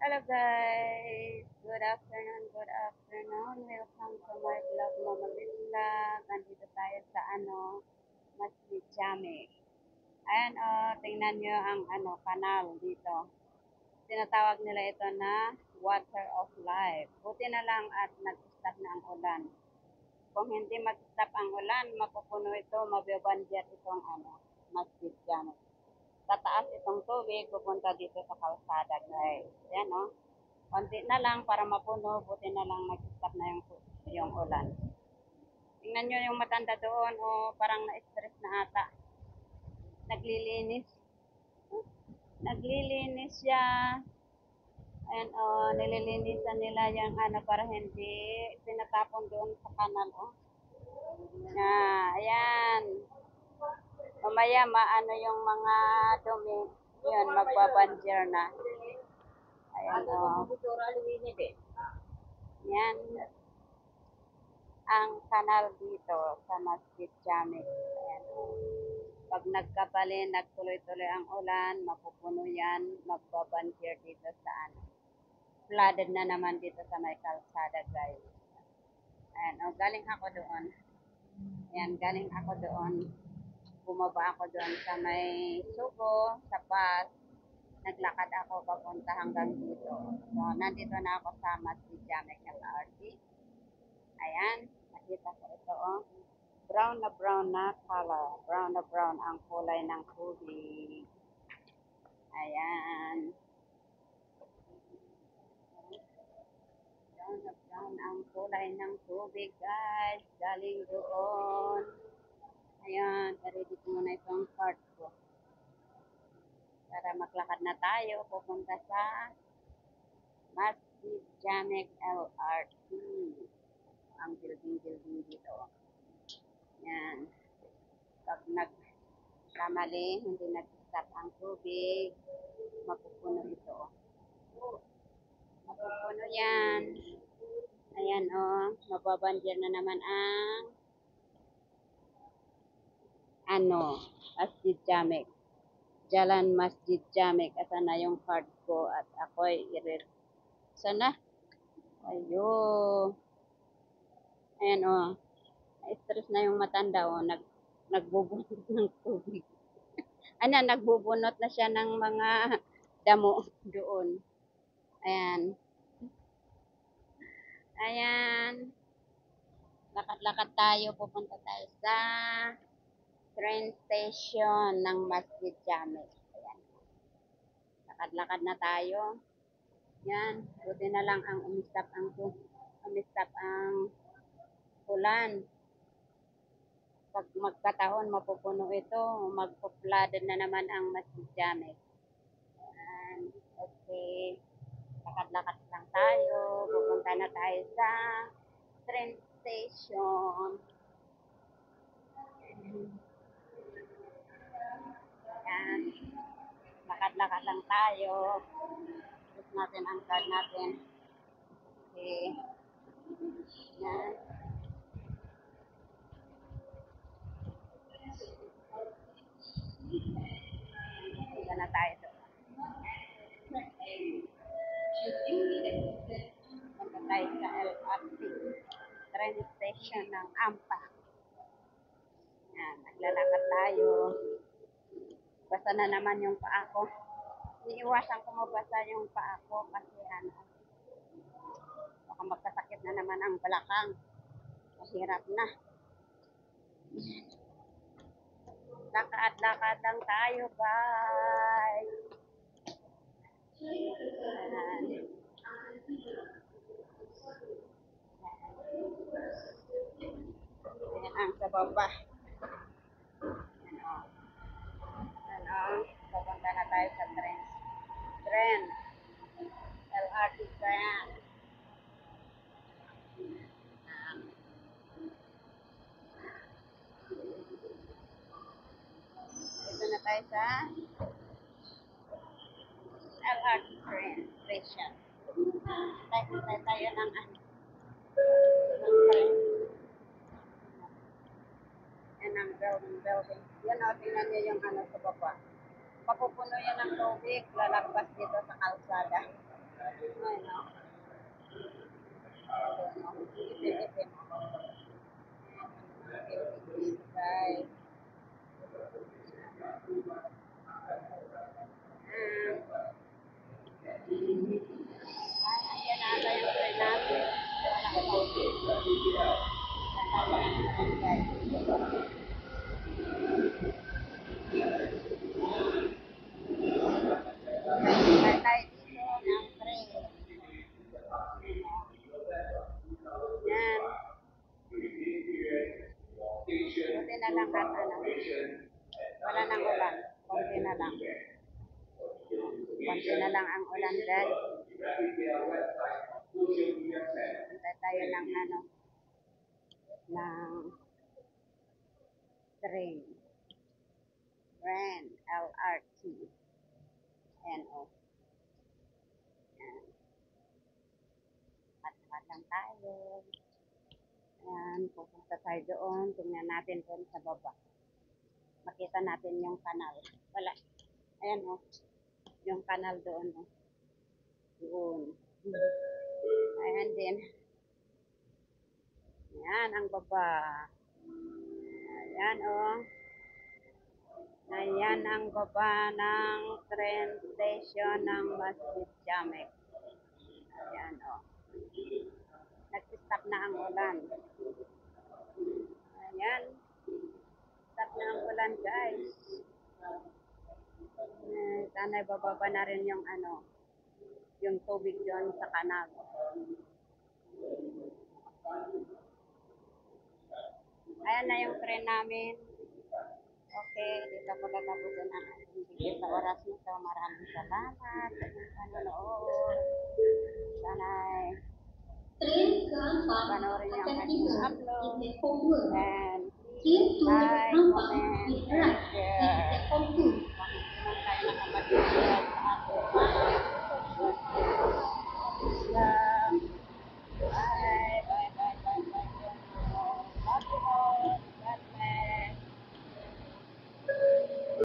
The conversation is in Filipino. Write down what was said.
Hello guys, good afternoon, good afternoon. Welcome to my vlog, Mama Miss Vlog. Andito tayo sa Masjid Jami. Ayan tingnan nyo ang kanal dito. Tinatawag nila ito na Water of Life. Buti na lang at nag-stop na ang ulan. Kung hindi mag-stop ang ulan, mapupuno ito, mabibanjir itong Masjid Jami. Tataas itong tubig, pupunta dito sa kalsada guys. Ayan konti na lang para mapuno, buti na lang nag-stop na yung ulan. Tingnan nyo yung matanda doon, parang na-stress na ata. Naglilinis. Naglilinis siya. Ayan nililinisan nila yung para hindi pinatapon doon sa kanal ayan. Mamaya maano yung mga dumi. Yun, magbabanjer na. Ayan Yan ang kanal dito sa Masjid Jami. Ayan. Pag nagtuloy-tuloy ang ulan, mapupuno yan, magbabanjir dito sa flooded na naman dito sa may kalsada guys. Ayan, galing ako doon. Ayan, galing ako doon. Bumaba ako doon sa may Sugo, sa bus. Naglakad ako papunta hanggang dito. So, nandito na ako sa Masjid Jami LRT. Ayan, nakita ko ito brown na color. Brown na brown ang kulay ng tubig. Ayan. Brown na brown ang kulay ng tubig guys. Galing doon. Ayan, ready ko muna itong card ko. Para maglakad na tayo, pupunta sa Masjid Jamek LRT. Ang building dito. Yan. Pag nagkamali, hindi nag-stop ang tubig, mapupuno ito. Mapupuno yan. Ayan mababanjir na naman ang Masjid Jamek. Jalan Masjid Jamek. Asan na yung card ko at ako'y sana? Ayun. Ayan stress na yung matanda nagbubunot ng tubig. Nagbubunot na siya ng mga damo doon. Ayan. Ayan. Lakad-lakad tayo, pupunta tayo sa train station ng Masjid Jamek. Ayan. Lakad-lakad na tayo. Yan, buti na lang ang umistap ang ulan. Pag magkataon, mapupuno ito, magpo-flooded na naman ang Masjid Jamek. Okay, lakad-lakad lang tayo, pupunta na tayo sa train station. Yan, lakad-lakad lang tayo. Use natin ang card natin. Okay, yan. Punta na tayo doon. Punta tayo sa LRT train station ng Ampa. Yan, naglalakad tayo. Basa na naman yung paa ko. Iniiwasan ko mabasa yung paa ko kasi baka magkasakit na naman ang balakang. Mahirap na. Lakad-lakad lang tayo guys. Ayan ang sa baba. Pupunta na tayo sa tren. LRT tren. Dito na tayo sa LRT train station. Tayo ng tren. Yan ang building. Yan tingnan nyo yung sa baba. Mapupuno yan ng tubig, lalagpas dito sa kalsada. lang at wala nang ulan. Konti na lang. Konti na lang ang ulan guys. Hintay tayo ng ng train. Ren, LRT. Ayan o. Mat-mat lang tayo. Ayan, pupunta tayo doon. Tingnan natin doon sa baba. Makita natin yung kanal. Wala. Ayan o. Yung kanal doon o. Doon. Ayan din. Ayan ang baba. Ayan o. Ayan ang baba ng train station ng Masjid Jamek. Ayan o. Nag-stop na ang ulan. Ayan. Stop na ang ulan guys. Sana bababa na rin yung yung tubig doon sa kanal. Ayan na yung train namin. Okay, dito ko tatapusin ang ating video sa oras nito. Maraming salamat sa inyong panonood. Sana panoorin niyo ang aking upload. And like, comment, and share.